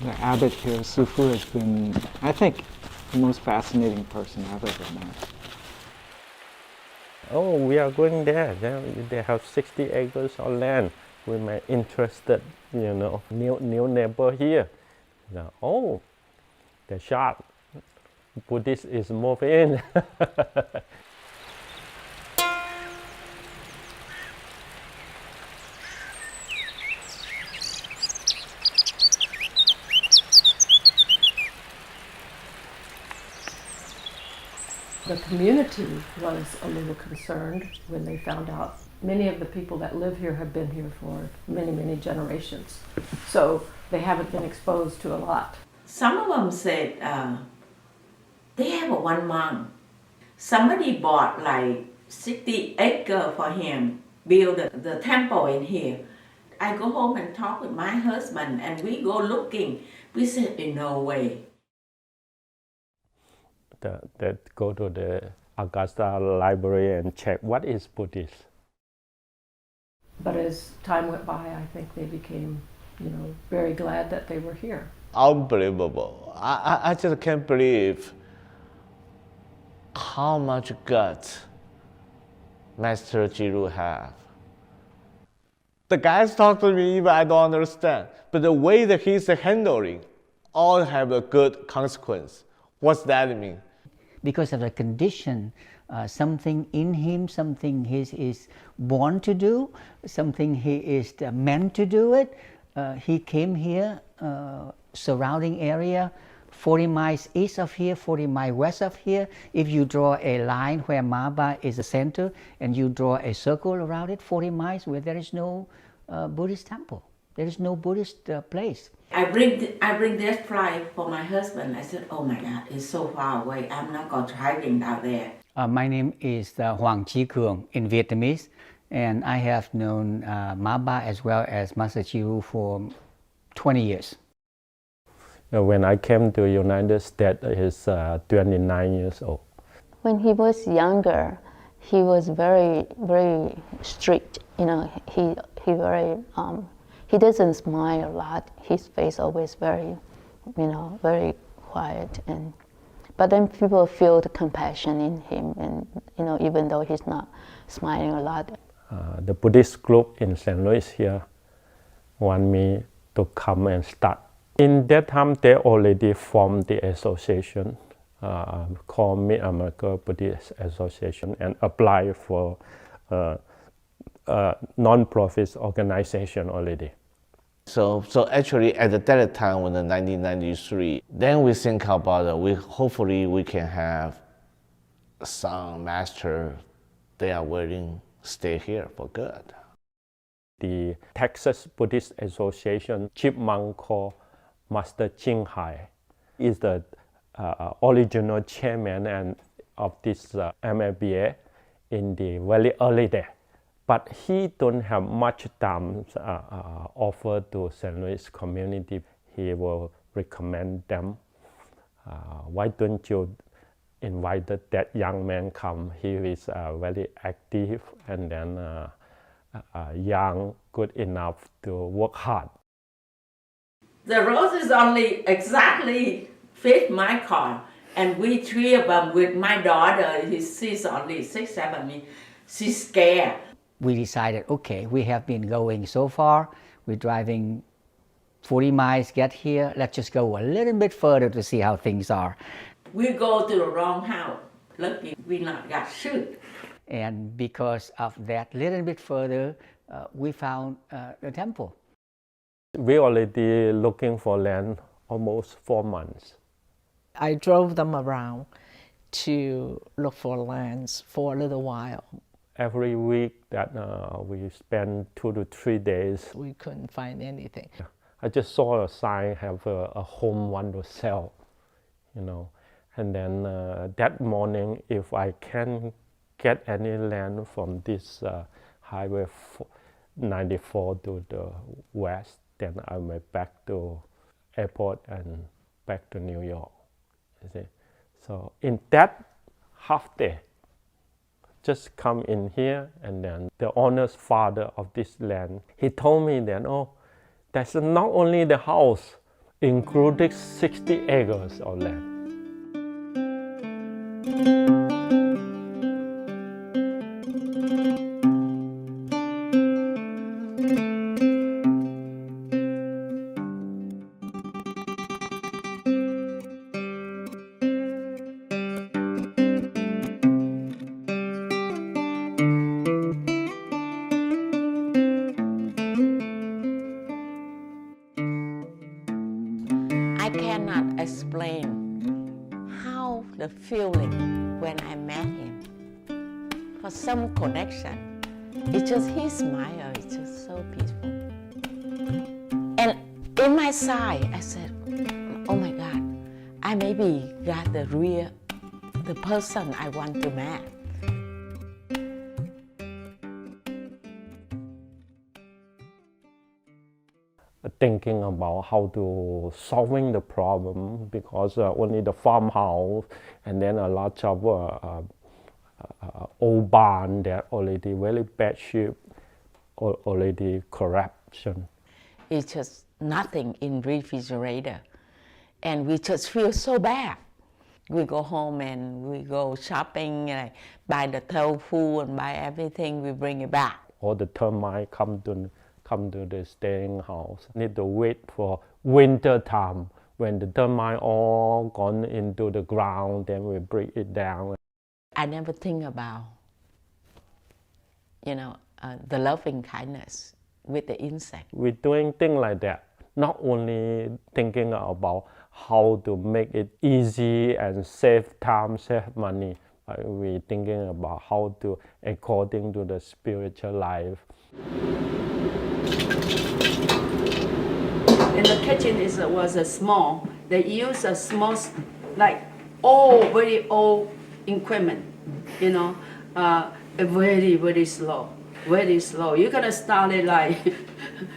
The abbot here, Sufu, has been, I think, the most fascinating person I've ever met. Oh, we are going there. They have 60 acres of land. We may interested, new neighbor here. Oh, the sharp Buddhist is moving in. The community was a little concerned when they found out many of the people that live here have been here for many, many generations. So they haven't been exposed to a lot. Some of them said they have a one monk. Somebody bought like 60 acres for him, build the temple in here. I go home and talk with my husband and we go looking. We said, in no way. That go to the Augusta Library and check what is Buddhist. But as time went by, I think they became, very glad that they were here. Unbelievable. I just can't believe how much guts Master Jiru have. The guys talk to me, even I don't understand. But the way that he's handling, all have a good consequence. What's that mean? Because of the condition, something in him, something he is born to do, something he is meant to do it. He came here, surrounding area, 40 miles east of here, 40 miles west of here. If you draw a line where MABA is the center and you draw a circle around it, 40 miles where there is no Buddhist temple. There is no Buddhist place. I bring this fly for my husband. I said, oh my God, it's so far away. I'm not going to driving down there. My name is Hoàng Chi Cường in Vietnamese, and I have known MABA as well as Master Jiru for 20 years. When I came to the United States, he's 29 years old. When he was younger, he was very, very strict. He doesn't smile a lot. His face always very, very quiet. But then people feel the compassion in him, and even though he's not smiling a lot. The Buddhist group in St. Louis here want me to come and start. In that time, they already formed the association called Mid-America Buddhist Association and apply for non-profit organization already. So actually at that time, when in 1993, then we think about hopefully we can have some master, they are willing to stay here for good. The Texas Buddhist Association chief monk called Master Ching Hai is the original chairman of this MABA in the very early day. But he don't have much time offer to St. Louis community. He will recommend them. Why don't you invite that young man come? He is very active and then young, good enough to work hard. The roses only exactly fit my car. And we three of them with my daughter, she's only 6, 7, she's scared. We decided, okay, we have been going so far, we're driving 40 miles, get here, let's just go a little bit further to see how things are. We go to the wrong house. Lucky we not got shoot. And because of that little bit further, we found the temple. We already looking for land almost 4 months. I drove them around to look for lands for a little while. Every week that we spend 2 to 3 days. We couldn't find anything. I just saw a sign, have a home want to sell, And then that morning, if I can get any land from this highway 94 to the west, then I went back to airport and back to New York. You see? So in that half day, just come in here, and then the owner's father of this land, he told me that, oh, that's not only the house, including 60 acres of land. I cannot explain how the feeling when I met him. For some connection, it's just his smile, it's just so peaceful. And in my side, I said, oh my God, I maybe got the person I want to meet. Thinking about how to solving the problem, because only the farmhouse and then a lot of old barn that already very bad shape, already corruption. It's just nothing in refrigerator, and we just feel so bad. We go home and we go shopping, buy the tofu and buy everything, we bring it back. All the termite come to the staying house. Need to wait for winter time when the termite all gone into the ground, then we break it down. I never think about, the loving kindness with the insect. We're doing things like that, not only thinking about how to make it easy and save time, save money, but we're thinking about how to, according to the spiritual life. And the kitchen was small. They use a small, very old equipment, very, very slow, very slow. You're gonna start it like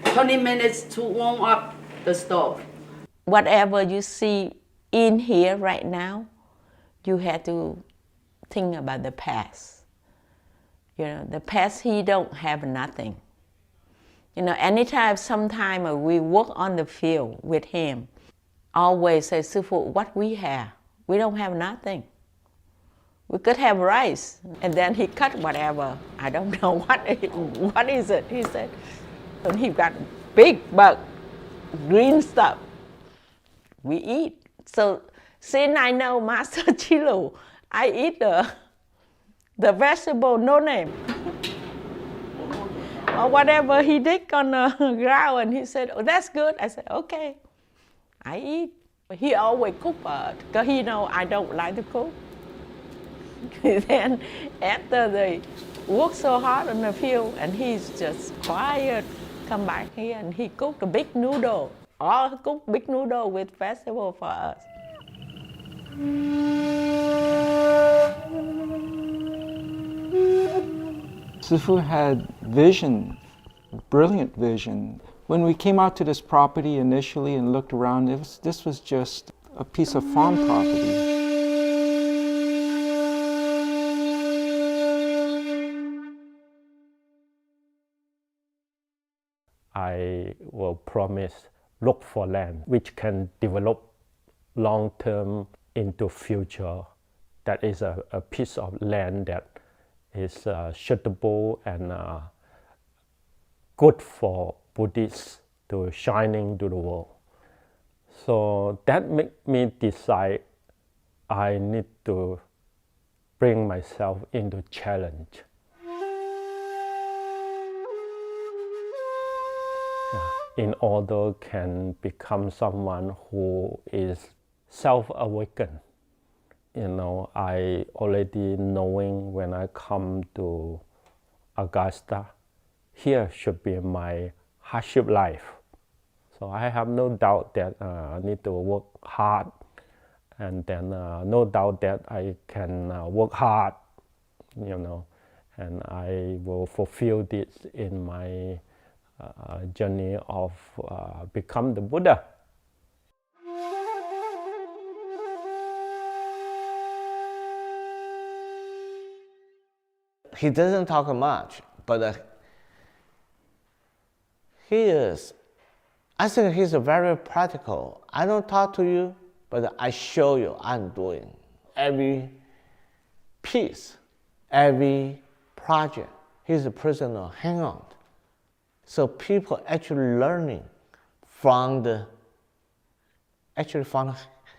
20 minutes to warm up the stove. Whatever you see in here right now, you have to think about the past. The past, he don't have nothing. Anytime, sometime we work on the field with him, always say, Sư phụ, what we have? We don't have nothing. We could have rice. And then he cut whatever. I don't know what is it, he said. And he got big bug, green stuff. We eat. So since I know Master Chilu, I eat the vegetable, no name. Or whatever he dig on the ground, and he said, oh, that's good. I said, okay, I eat. He always cook, because he know I don't like to cook. Then after they work so hard in the field, and he's just quiet, come back here, and he cooked a big noodle. All cooked big noodle with vegetable for us. Sifu had vision, brilliant vision. When we came out to this property initially and looked around, this was just a piece of farm property. I will promise look for land which can develop long-term into future. That is a piece of land that is suitable and good for Buddhists to shining to the world. So that made me decide I need to bring myself into challenge. In order can become someone who is self-awakened. I already knowing when I come to Augusta, here should be my hardship life. So I have no doubt that I need to work hard, and then no doubt that I can work hard, and I will fulfill this in my journey of become the Buddha. He doesn't talk much, but he is I think he's very practical. I don't talk to you, but I show you I'm doing. Every piece, every project, he's a personal hangout. So people actually learning from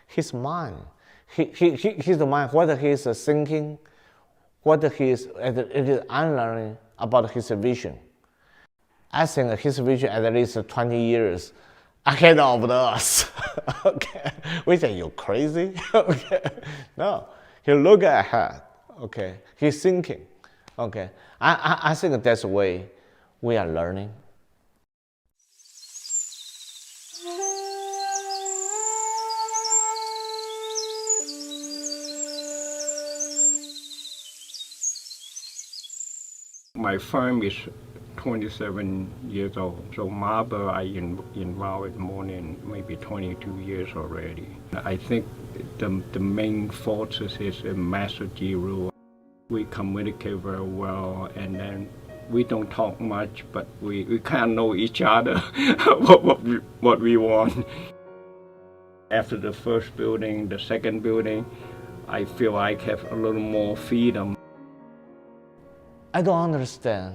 his mind. His mind, whether he's thinking, whether it is unlearning about his vision. I think his vision at least 20 years ahead of us. Okay, we say you're crazy. Okay, no, he look ahead. Okay, he's thinking. Okay, I think that's the way we are learning. My firm is 27 years old, so MABA I involved more than maybe 22 years already. I think the main forces is Master Ji rule. We communicate very well, and then we don't talk much, but we kind of know each other what we want. After the first building, the second building, I feel I have a little more freedom. I don't understand.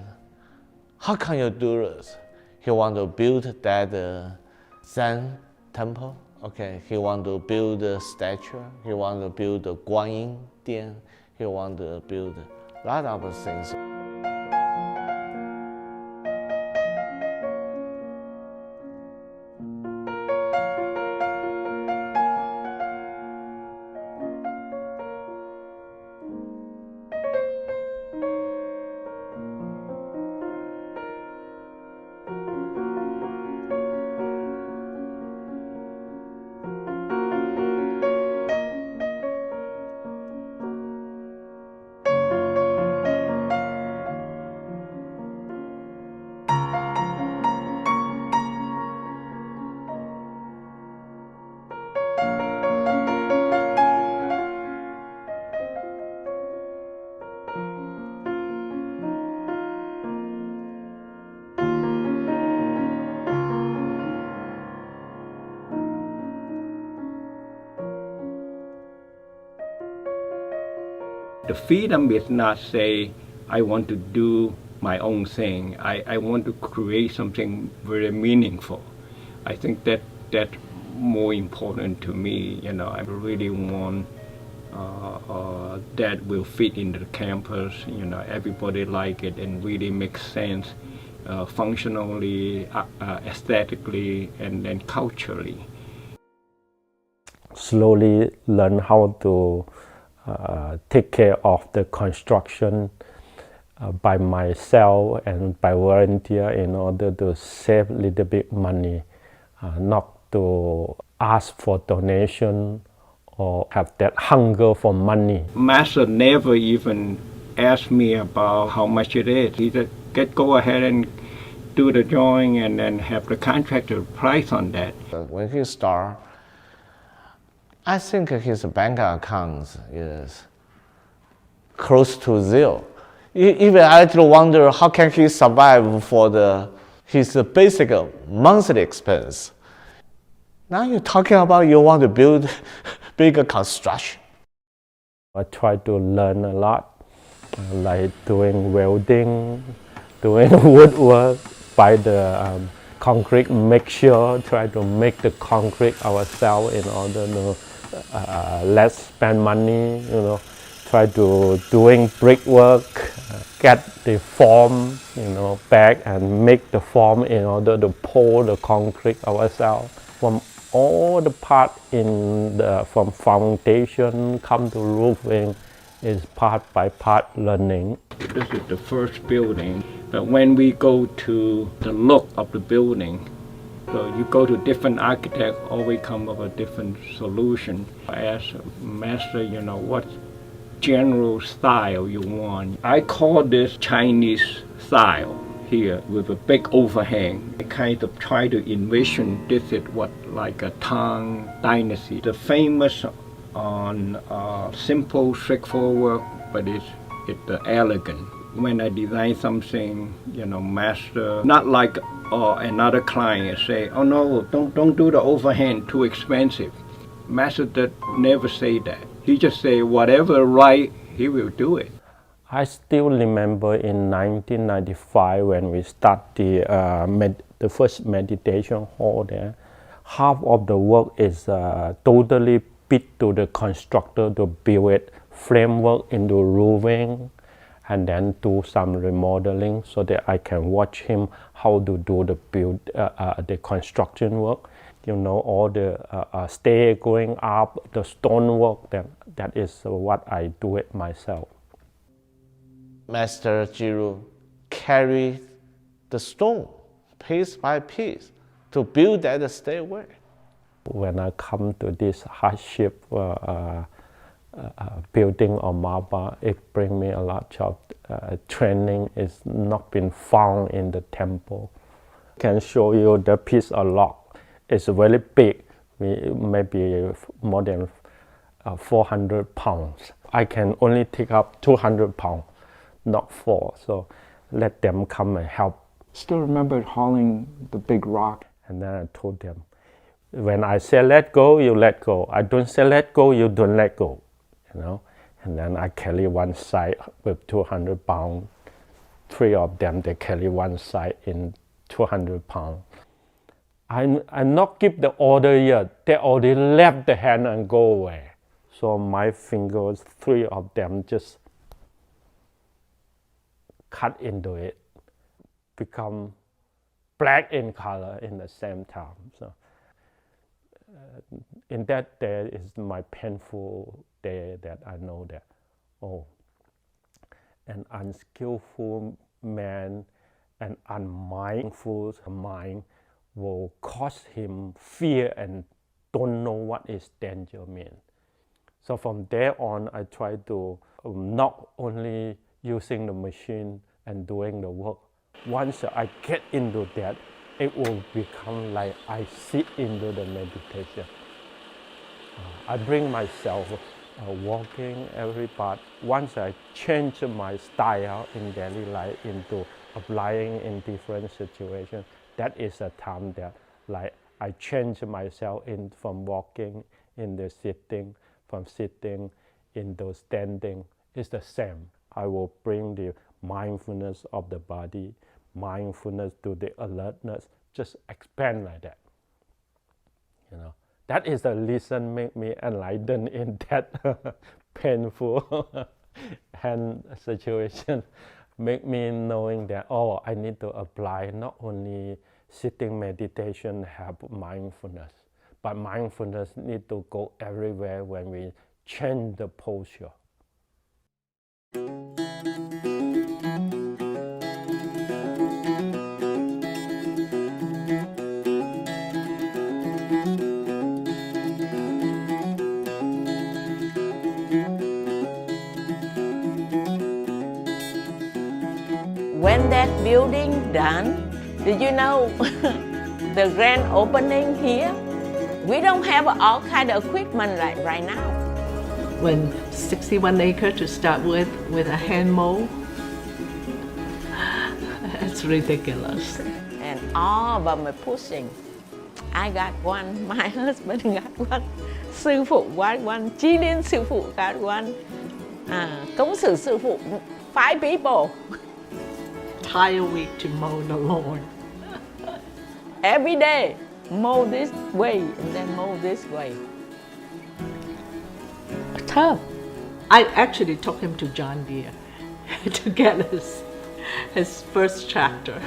How can you do this? He want to build that Zen temple. Okay, he want to build a statue. He want to build a Guanyin Dian. He want to build a lot of things. The freedom is not say, I want to do my own thing. I want to create something very meaningful. I think that's more important to me. You know, I really want that will fit into the campus. You know, everybody like it and really makes sense functionally, aesthetically, and then culturally. Slowly learn how to take care of the construction by myself and by volunteer in order to save a little bit money, not to ask for donation or have that hunger for money. Master never even asked me about how much it is. He just go ahead and do the drawing and then have the contractor price on that. When he started, I think his bank account is close to zero. Even I actually wonder how can he survive for his basic monthly expense. Now you're talking about you want to build bigger construction. I try to learn a lot, like doing welding, doing woodwork, buy the concrete mixture, try to make the concrete ourselves in order to less spend money, you know, try to doing brickwork, get the form, you know, back and make the form in order to pour the concrete ourselves. From all the part from foundation come to roofing is part by part learning. This is the first building, but when we go to the look of the building, so you go to different architects, always come up with a different solution. As a master, you know, what general style you want. I call this Chinese style here with a big overhang. I kind of try to envision this is what like a Tang dynasty. The famous on simple, straightforward, but it's elegant. When I design something, master, not like another client say, oh no, don't do the overhand, too expensive. Master that never say that. He just say whatever right, he will do it. I still remember in 1995 when we start the first meditation hall there, half of the work is totally bid to the constructor to build it, framework into roofing, and then do some remodeling so that I can watch him how to do the construction work. All the stair going up, the stonework, that is what I do it myself. Master Jiru carried the stone piece by piece to build that stairway. When I come to this hardship building on MABA, it brings me a lot of training. It's not been found in the temple. I can show you the piece of rock. It's very big, maybe more than 400 pounds. I can only take up 200 pounds, not 4. So let them come and help. Still remember hauling the big rock. And then I told them, when I say let go, you let go. I don't say let go, you don't let go. And then I carry one side with 200 pounds. 3 of them, they carry one side in 200 pounds. I not give the order yet. They already left the hand and go away. So my fingers, 3 of them, just cut into it, become black in color in the same time. So in that day is my painful day that I know that, an unskillful man, an unmindful mind will cause him fear and don't know what is danger mean. So from there on, I try to not only using the machine and doing the work. Once I get into that, it will become like I sit into the meditation. I bring myself walking every part. Once I change my style in daily life into applying in different situations, that is a time that I change myself from walking into sitting, from sitting into standing. It's the same. I will bring the mindfulness of the body, mindfulness to the alertness, just expand like that. That is the reason make me enlightened in that painful hand situation. Make me knowing that, I need to apply not only sitting meditation, have mindfulness, but mindfulness need to go everywhere when we change the posture. When that building done, did you know the grand opening here? We don't have all kind of equipment like right now. When 61 acres to start with a hand mold, it's ridiculous. And all of them are pushing. I got one, my husband got one, sư phụ got one, Chi Liên sư phụ got one, Cống Sử sư phụ, 5 people. Entire week to mow the lawn. Every day, mow this way and then mow this way. Tough. I actually took him to John Deere to get his first tractor.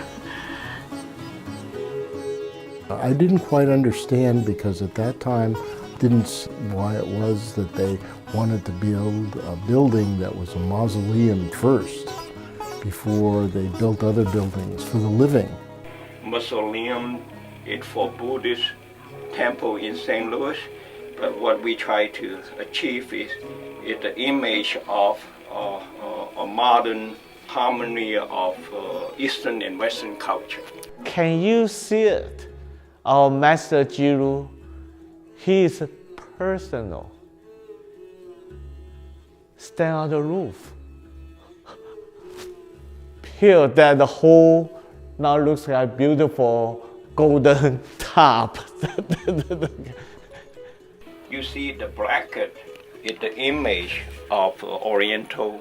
I didn't quite understand, because at that time didn't see why it was that they wanted to build a building that was a mausoleum first before they built other buildings for the living. Mausoleum is for Buddhist temple in St. Louis, but what we try to achieve is the image of a modern harmony of Eastern and Western culture. Can you see it? Our Master Jiru, he is personal. Stand on the roof. here that the whole now looks like beautiful golden top. You see the bracket is the image of Oriental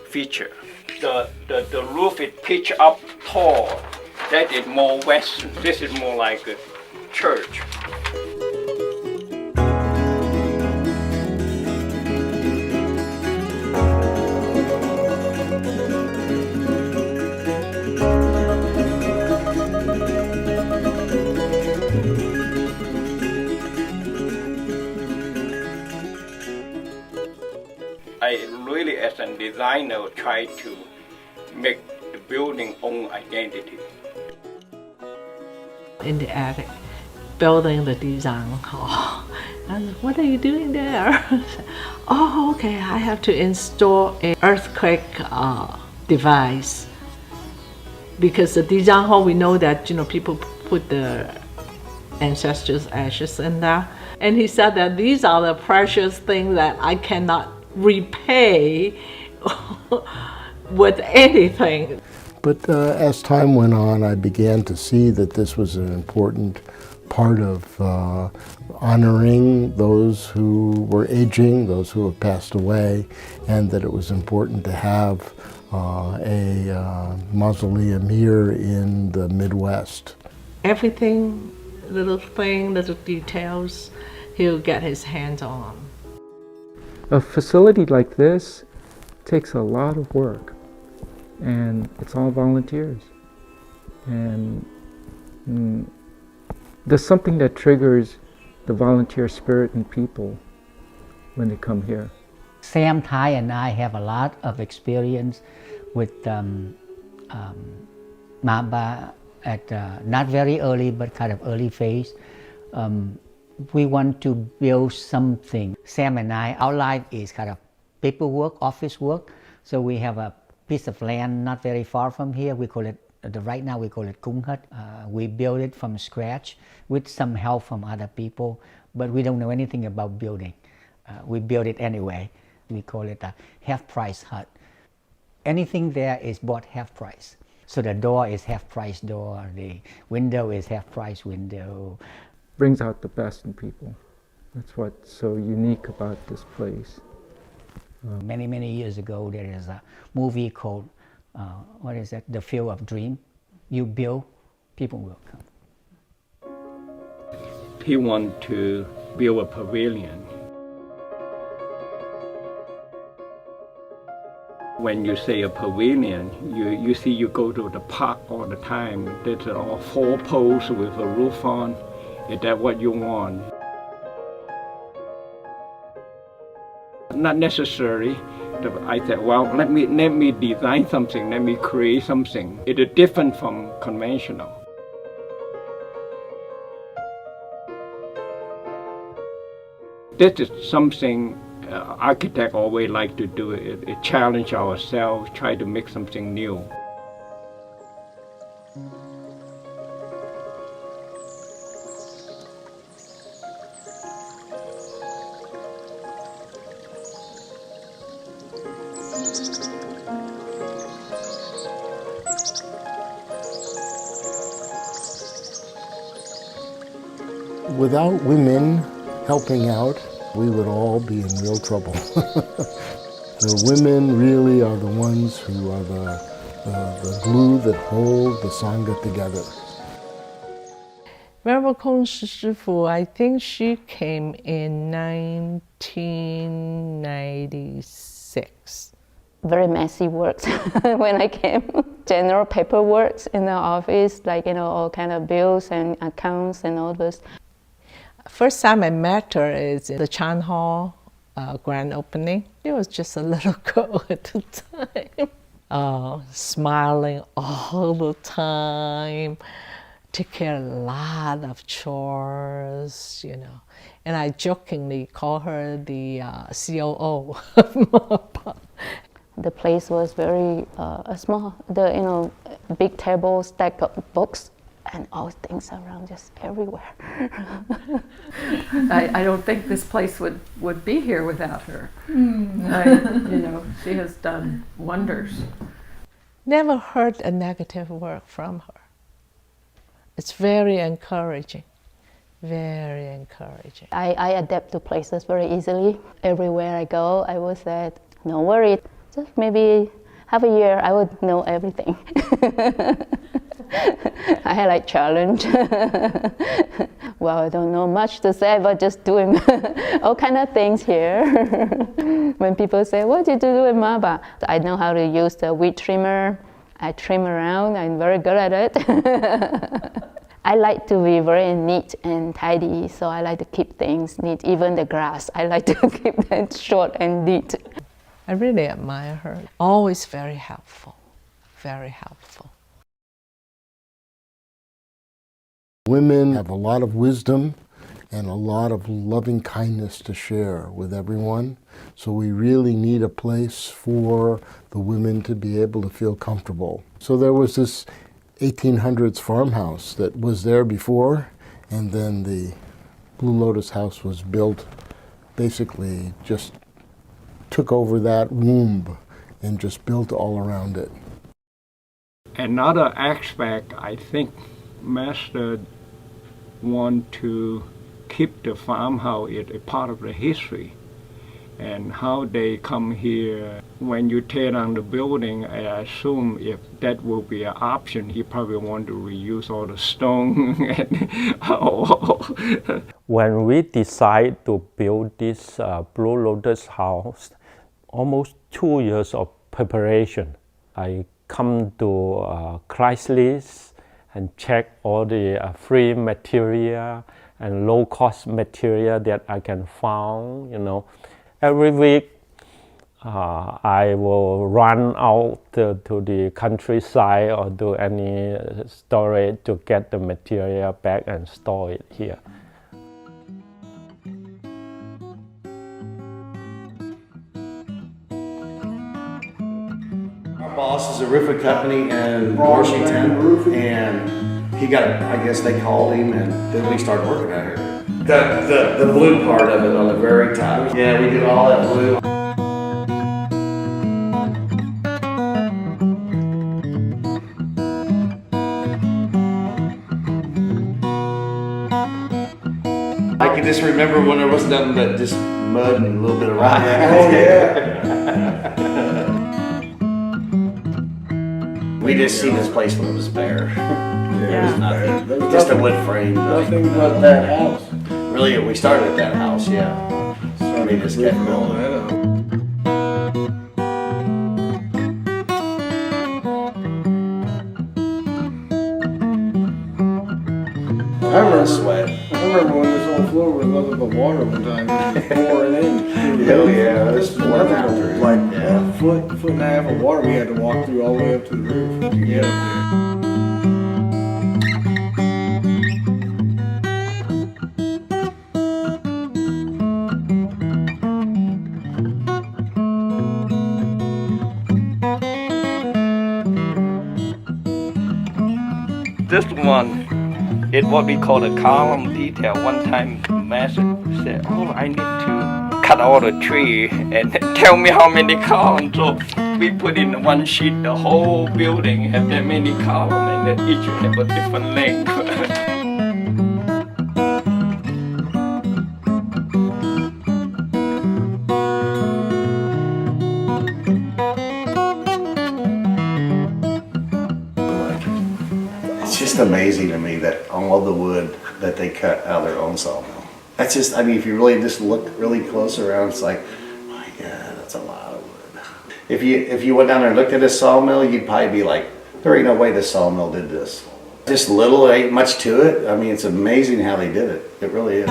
feature. The roof is pitched up tall. That is more Western. This is more like a church. I really, as a designer, try to make the building own identity. In the attic, building the design hall. And what are you doing there? Oh, okay, I have to install an earthquake device. Because the design hall, we know that people put the ancestors' ashes in there. And he said that these are the precious things that I cannot repay with anything. But as time went on, I began to see that this was an important part of honoring those who were aging, those who have passed away, and that it was important to have a mausoleum here in the Midwest. Everything, little details, he'll get his hands on. A facility like this takes a lot of work, and it's all volunteers. And there's something that triggers the volunteer spirit in people when they come here. Sam, Ty, and I have a lot of experience with MABA at not very early, but kind of early phase. We want to build something. Sam and I, our life is kind of paperwork, office work. So we have a piece of land not very far from here. We call it, right now we call it Kung Hut. We build it from scratch with some help from other people, but we don't know anything about building. We build it anyway. We call it a half-price hut. Anything there is bought half price. So the door is half-price door, the window is half-price window. Brings out the best in people. That's what's so unique about this place. Many, many years ago, there is a movie called, what is that? The Field of Dream. You build, people will come. He wanted to build a pavilion. When you say a pavilion, you see you go to the park all the time. There's all 4 poles with a roof on. Is that what you want? Not necessary. I said, well, let me design something, let me create something. It is different from conventional. This is something architects always like to do. It challenge ourselves, try to make something new. Without women helping out, we would all be in real trouble. The women really are the ones who are the glue that hold the Sangha together. Venerable Kong Shifu, I think she came in 1996. Very messy work when I came. General paperwork in the office, like, all kind of bills and accounts and all this. First time I met her is in the Chan Hall grand opening. She was just a little girl at the time. Smiling all the time, take care of a lot of chores, And I jokingly call her the COO of MABA. The place was very small. Big table, stack of books, and all things around, just everywhere. I don't think this place would be here without her. She has done wonders. Never heard a negative word from her. It's very encouraging, very encouraging. I adapt to places very easily. Everywhere I go, I will say, no worry, just maybe half a year, I would know everything. I had like challenge. Well, I don't know much to say, but just doing all kind of things here. When people say, what did you do in MABA? I know how to use the weed trimmer. I trim around, I'm very good at it. I like to be very neat and tidy, so I like to keep things neat. Even the grass, I like to keep that short and neat. I really admire her. Always very helpful, very helpful. Women have a lot of wisdom and a lot of loving kindness to share with everyone. So we really need a place for the women to be able to feel comfortable. So there was this 1800s farmhouse that was there before, and then the Blue Lotus house was built, basically just took over that womb and just built all around it. Another aspect, I think Master want to keep the farmhouse as a part of the history, and how they come here. When you tear down the building, I assume if that will be an option, he probably want to reuse all the stone. When we decide to build this Blue Lotus house, almost 2 years of preparation. I come to Craigslist and check all the free material and low-cost material that I can find. You know, every week I will run out to the countryside or to any storage to get the material back and store it here. Our boss is a roofing company in Washington, and he got, I guess they called him, and then we started working out here. The blue part of it on the very top. Yeah, we did all that blue. I can just remember when there was nothing but just mud and a little bit of rock. Oh yeah. We just seen this place when it was bare. There was nothing, just a wood frame. Nothing but that house. Really, we started at that house, yeah. So we just kept building it up. I remember when this whole floor was nothing but water one time. It was pouring in. Hell yeah, it was pouring out through. Like a foot and a half of water we had to walk through all the way up to the roof to get up there. This one is what we call a column detail. One time Master said, oh, I need to cut all the tree and tell me how many columns. So we put in one sheet, the whole building have that many columns, and then each have a different length. It's just amazing to me that all the wood that they cut out of their own sawmill. That's just, I mean, if you really just look really close around, it's like, my God, that's a lot of wood. If you went down there and looked at a sawmill, you'd probably be like, there ain't no way this sawmill did this. Just little, ain't much to it. I mean, it's amazing how they did it. It really is.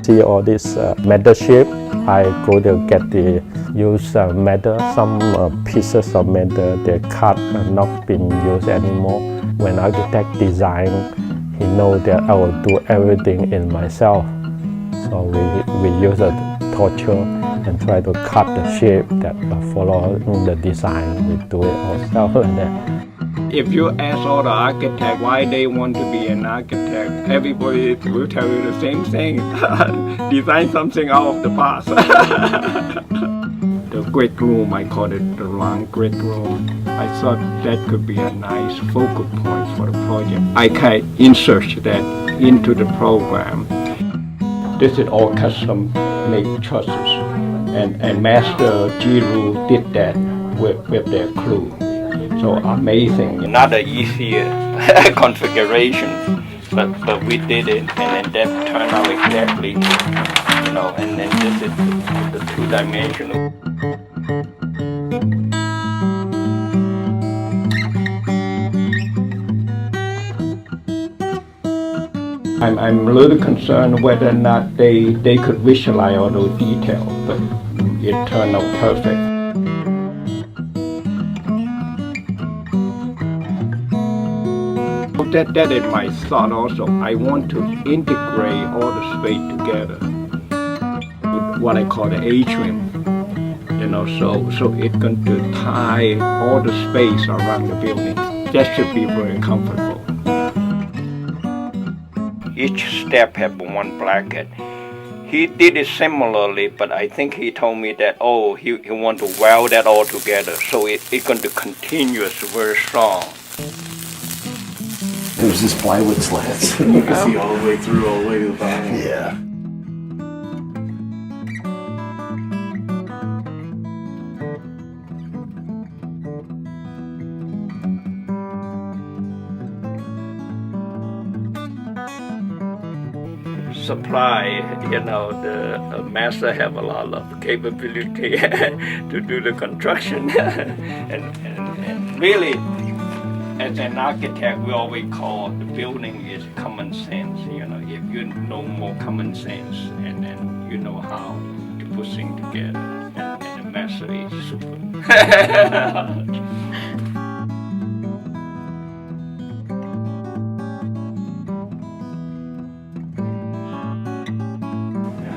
See all this metal shape. I go to get the use metal. Some pieces of metal they cut and not being used anymore. When architect design, he know that I will do everything in myself. So we use a torture and try to cut the shape that follow the design. We do it ourselves like that. If you ask all the architects why they want to be an architect, everybody will tell you the same thing. Design something out of the past. The great room, I call it the round great room. I thought that could be a nice focal point for the project. I can insert that into the program. This is all custom made trusses. And Master Jiru did that with their crew. So amazing. Not an easy configuration, but we did it, and then that turned out exactly, you know, and then this is the two-dimensional. I'm a little concerned whether or not they could visualize all those details, but it turned out perfect. That is my thought also. I want to integrate all the space together with what I call the atrium. You know, so it's going to tie all the space around the building. That should be very comfortable. Each step had one bracket. He did it similarly, but I think he told me that, oh, he want to weld that all together, so it's going to continuous very strong. There's this plywood slats. You can see all the way through, all the way to the bottom. Yeah. Supply, you know, the master have a lot of capability to do the construction. and really, as an architect, we always call the building is common sense. You know, if you know more common sense and then you know how to put things together, and the master is super.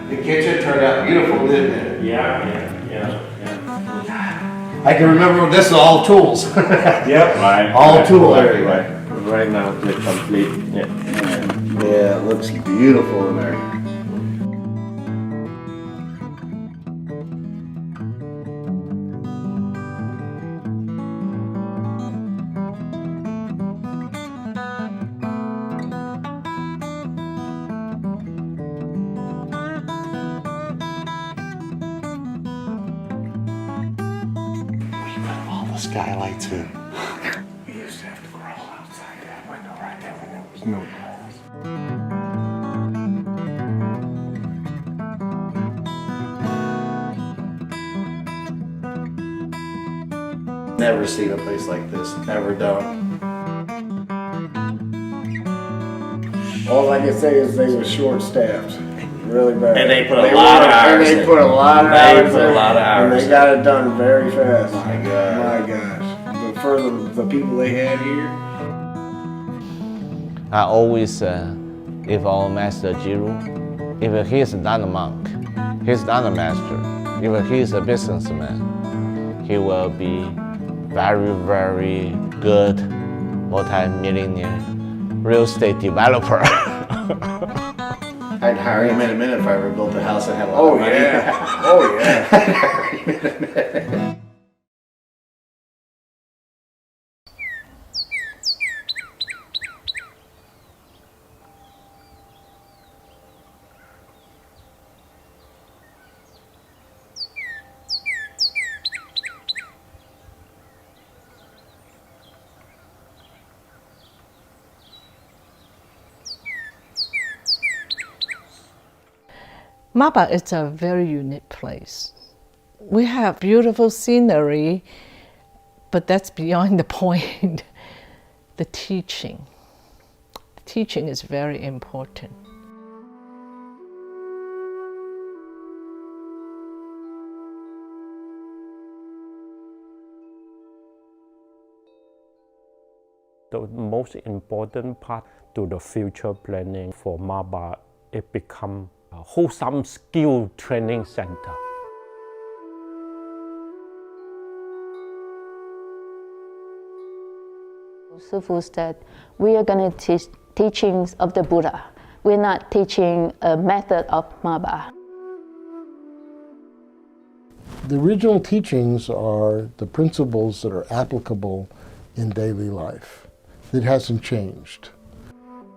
The kitchen turned out beautiful, didn't it? Yeah. I can remember this is all tools. Yep. Right. All right, tool right, area. right. Right now, they're complete. Yeah. Yeah, it looks beautiful in there. Skylights in. We used to have to crawl outside that window right there when there was no glass. Never seen a place like this. Never done. All I can say is they were short-staffed. Really bad. And they put a lot of hours in. And they put a lot of hours in. And they in. got it done very fast. My God. My gosh. But for the people they had here. I always if our master Jiru, if he is not a monk, he's not a master, if he is a businessman, he will be very, very good multi-millionaire real estate developer. I'd hire him in a minute if I ever built a house that had a lot of money. Yeah. Oh yeah. I'd hire him in a minute. MABA is a very unique place. We have beautiful scenery, but that's beyond the point. The teaching. Teaching is very important. The most important part to the future planning for MABA, it become a wholesome skill training center. Sifu said, we are going to teach teachings of the Buddha. We're not teaching a method of MABA. The original teachings are the principles that are applicable in daily life. It hasn't changed.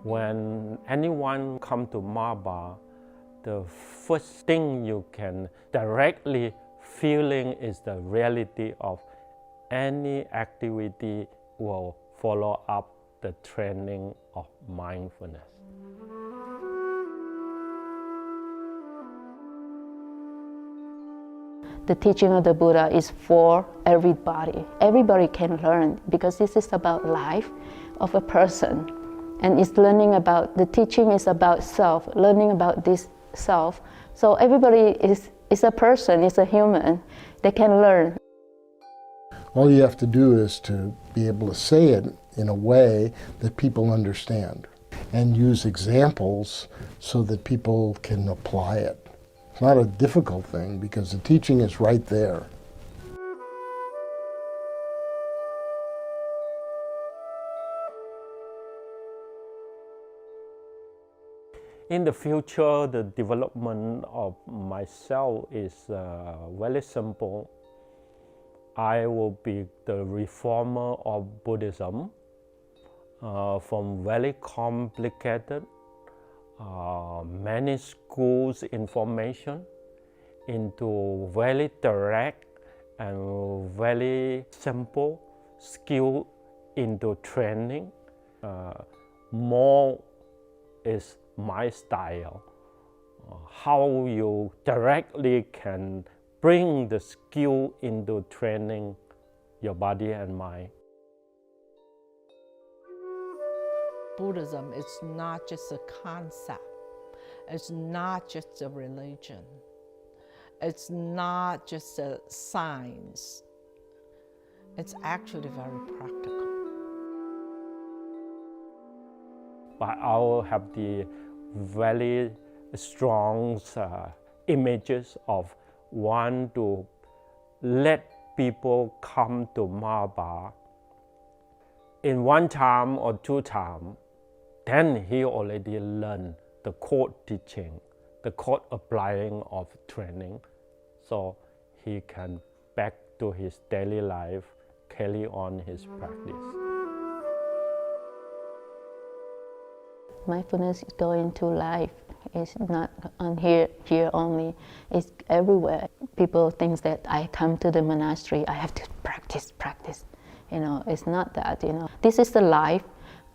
When anyone come to MABA, the first thing you can directly feeling is the reality of any activity will follow up the training of mindfulness. The teaching of the Buddha is for everybody. Everybody can learn because this is about life of a person. And it's learning about, the teaching is about self, learning about this self. So everybody is a person, is a human. They can learn. All you have to do is to be able to say it in a way that people understand and use examples so that people can apply it. It's not a difficult thing because the teaching is right there. In the future, the development of myself is very simple. I will be the reformer of Buddhism from very complicated, many schools information into very direct and very simple skill into training. More is my style. How you directly can bring the skill into training your body and mind. Buddhism is not just a concept. It's not just a religion. It's not just a science. It's actually very practical. But I will have the very strong images of want to let people come to MABA in one time or two times. Then he already learned the core teaching, the core applying of training, so he can back to his daily life, carry on his practice. Mindfulness is going to life. It's not on here only. It's everywhere. People think that I come to the monastery, I have to practice. You know, it's not that, you know. This is the life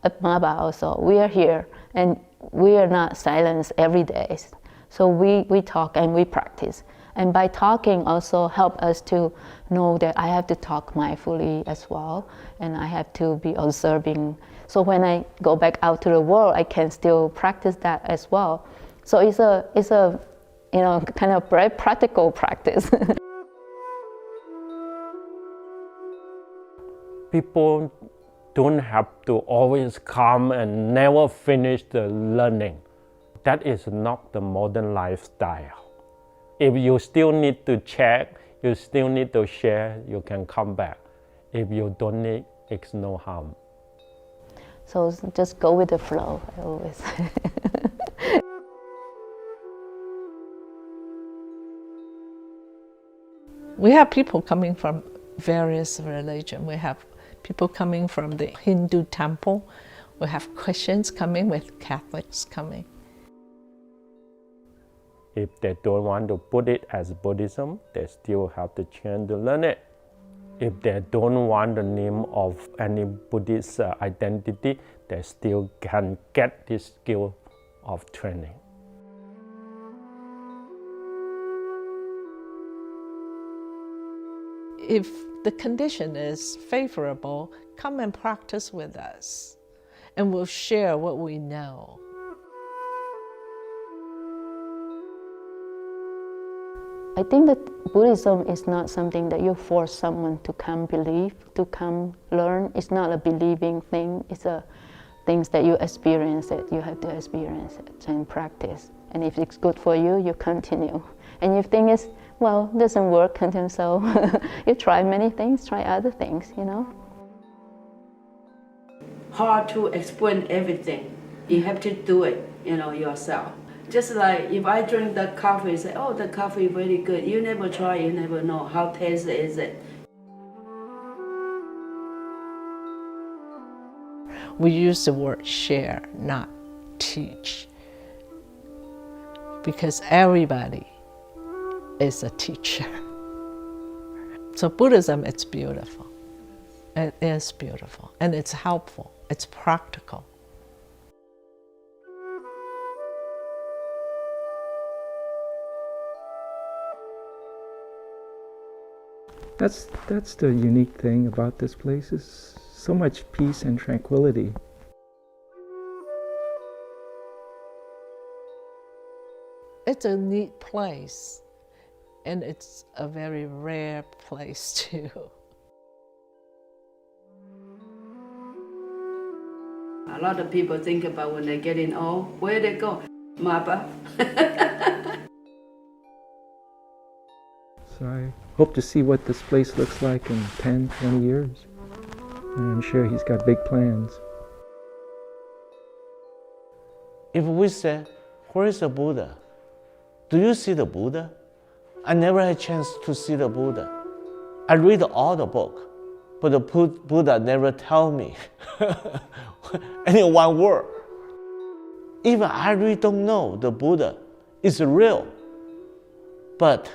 at MABA also. We are here and we are not silenced every day. So we talk and we practice. And by talking also help us to know that I have to talk mindfully as well, and I have to be observing. So when I go back out to the world, I can still practice that as well. So it's a you know, kind of very practical practice. People don't have to always come and never finish the learning. That is not the modern lifestyle. If you still need to check, you still need to share, you can come back. If you don't need, it's no harm. So just go with the flow, I always say. We have people coming from various religions. We have people coming from the Hindu temple. We have Christians coming with Catholics coming. If they don't want to put it as Buddhism, they still have the chance to learn it. If they don't want the name of any Buddhist identity, they still can get this skill of training. If the condition is favorable, come and practice with us, and we'll share what we know. I think that Buddhism is not something that you force someone to come believe, to come learn. It's not a believing thing. It's a things that you experience it. You have to experience it and practice. And if it's good for you, you continue. And if things, well, doesn't work, continue. So, you try many things, try other things, you know. hard to explain everything. You have to do it, yourself. Just like if I drink the coffee, say, oh, the coffee is very good. You never try, you never know how tasty is it. We use the word share, not teach, because everybody is a teacher. So Buddhism, it's beautiful. It is beautiful, and it's helpful, it's practical. That's the unique thing about this place, is so much peace and tranquility. It's a neat place, and it's a very rare place too. A lot of people think about when they're getting old, where they go? MABA. So I hope to see what this place looks like in 10, 20 years. And I'm sure he's got big plans. If we say, where is the Buddha? Do you see the Buddha? I never had a chance to see the Buddha. I read all the book, but the Buddha never tell me any one word. Even I really don't know the Buddha is real, but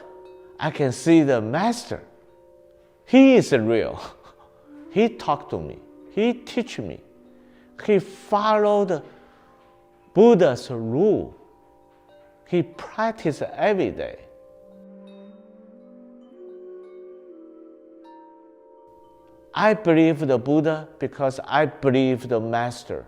I can see the Master. He is real. He talked to me. He teach me. He followed Buddha's rule. He practiced every day. I believe the Buddha because I believe the Master.